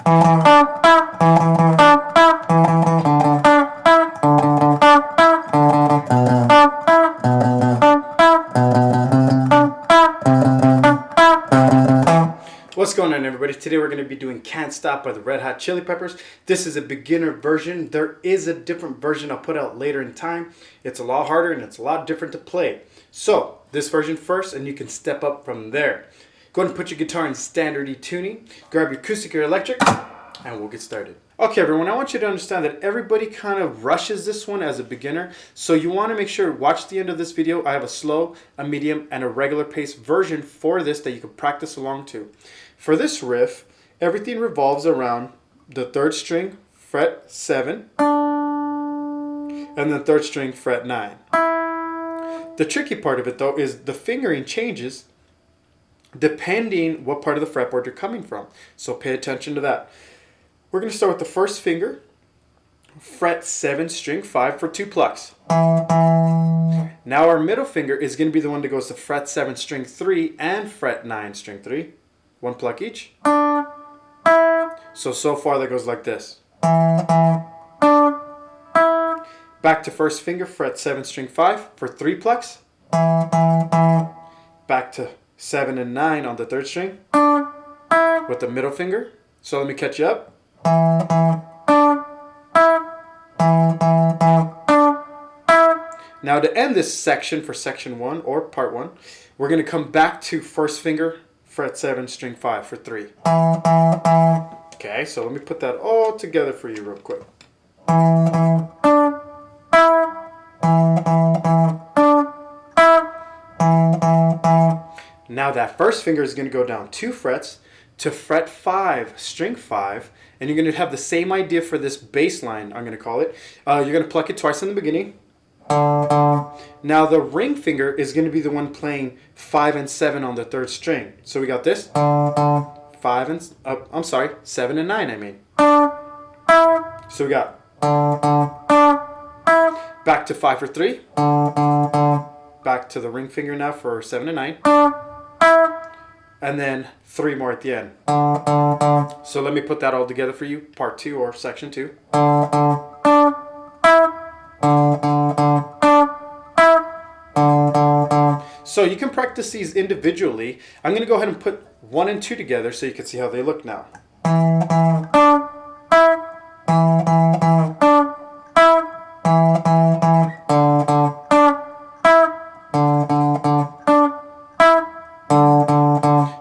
What's going on, everybody? Today we're going to be doing Can't Stop by the Red Hot Chili Peppers. This is a beginner version. There is a different version I'll put out later in time. It's a lot harder and it's a lot different to play. So this version first, and you can step up from there. Go ahead and put your guitar in standard E tuning, grab your acoustic or electric, and we'll get started. Okay, everyone, I want you to understand that everybody kind of rushes this one as a beginner. So you want to make sure, watch the end of this video. I have a slow, a medium, and a regular pace version for this that you can practice along to. For this riff, everything revolves around the 3rd string, fret 7, and the 3rd string, fret 9. The tricky part of it, though, is the fingering changes depending what part of the fretboard you're coming from. So pay attention to that. We're going to start with the 1st finger, fret 7, string 5 for 2 plucks. Now our middle finger is going to be the one that goes to fret 7, string 3 and fret 9, string 3. 1 pluck each. So far that goes like this. Back to 1st finger, fret 7, string 5 for 3 plucks. Back to 7 and 9 on the 3rd string with the middle finger. So let me catch you up. Now to end this section for section 1 or part 1, we're going to come back to 1st finger, fret 7, string 5 for 3. Okay, so let me put that all together for you real quick. Now that 1st finger is going to go down 2 frets to fret 5, string 5, and you're going to have the same idea for this bass line, I'm going to call it. You're going to pluck it twice in the beginning. Now the ring finger is going to be the one playing 5 and 7 on the 3rd string. So we got this 5 and 7 and 9, I mean. So we got back to 5 for 3, back to the ring finger now for 7 and 9, and then 3 more at the end. So let me put that all together for you, part 2 or section 2. So you can practice these individually. I'm going to go ahead and put 1 and 2 together so you can see how they look now.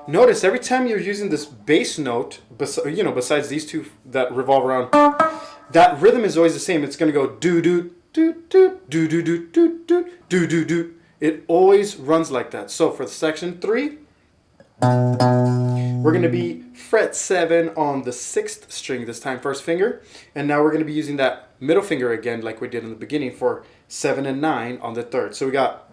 Notice every time you're using this bass note, besides these two that revolve around, that rhythm is always the same. It's going to go do do do do do do do do do do do do. It always runs like that. So for section 3, we're going to be fret 7 on the 6th string this time, 1st finger. And now we're going to be using that middle finger again like we did in the beginning for 7 and 9 on the 3rd. So we got...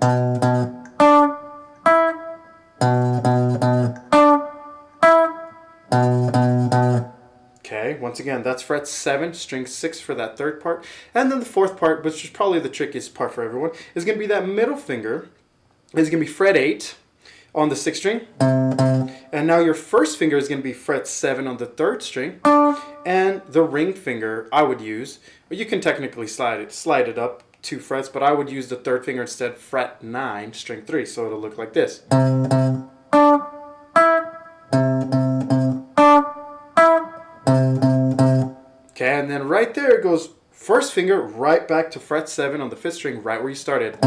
Okay, once again, that's fret 7, string 6 for that 3rd part. And then the 4th part, which is probably the trickiest part for everyone, is going to be that middle finger. It's going to be fret 8 on the 6th string. And now your 1st finger is going to be fret 7 on the 3rd string. And the ring finger I would use, you can technically slide it up 2 frets, but I would use the 3rd finger instead, fret 9, string 3. So it'll look like this. Okay, and then right there it goes 1st finger right back to fret 7 on the 5th string, right where you started.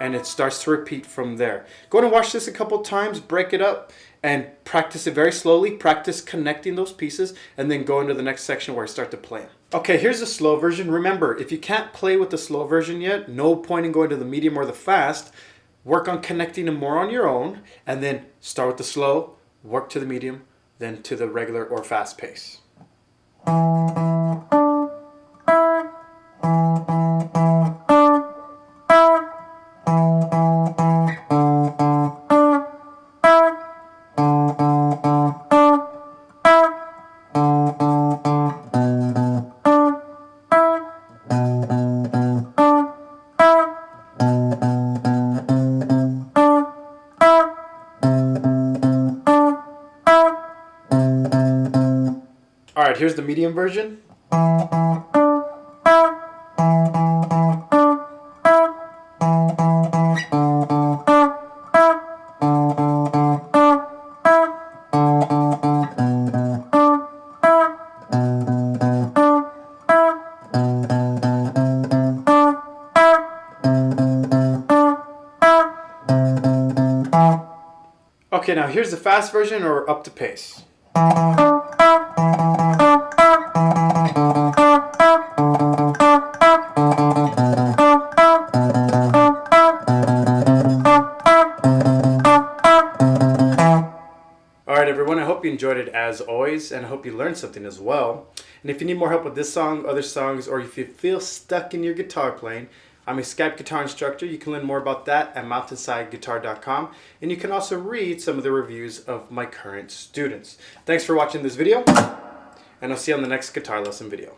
And it starts to repeat from there. Go ahead and watch this a couple times, break it up, and practice it very slowly. Practice connecting those pieces, and then go into the next section where I start to play. Okay, here's the slow version. Remember, if you can't play with the slow version yet, no point in going to the medium or the fast. Work on connecting them more on your own, and then start with the slow, work to the medium, then to the regular or fast pace. All right, here's the medium version. Okay, now here's the fast version or up to pace. Alright everyone, I hope you enjoyed it as always, and I hope you learned something as well. And if you need more help with this song, other songs, or if you feel stuck in your guitar playing, I'm a Skype guitar instructor. You can learn more about that at mountainsideguitar.com, and you can also read some of the reviews of my current students. Thanks for watching this video, and I'll see you on the next guitar lesson video.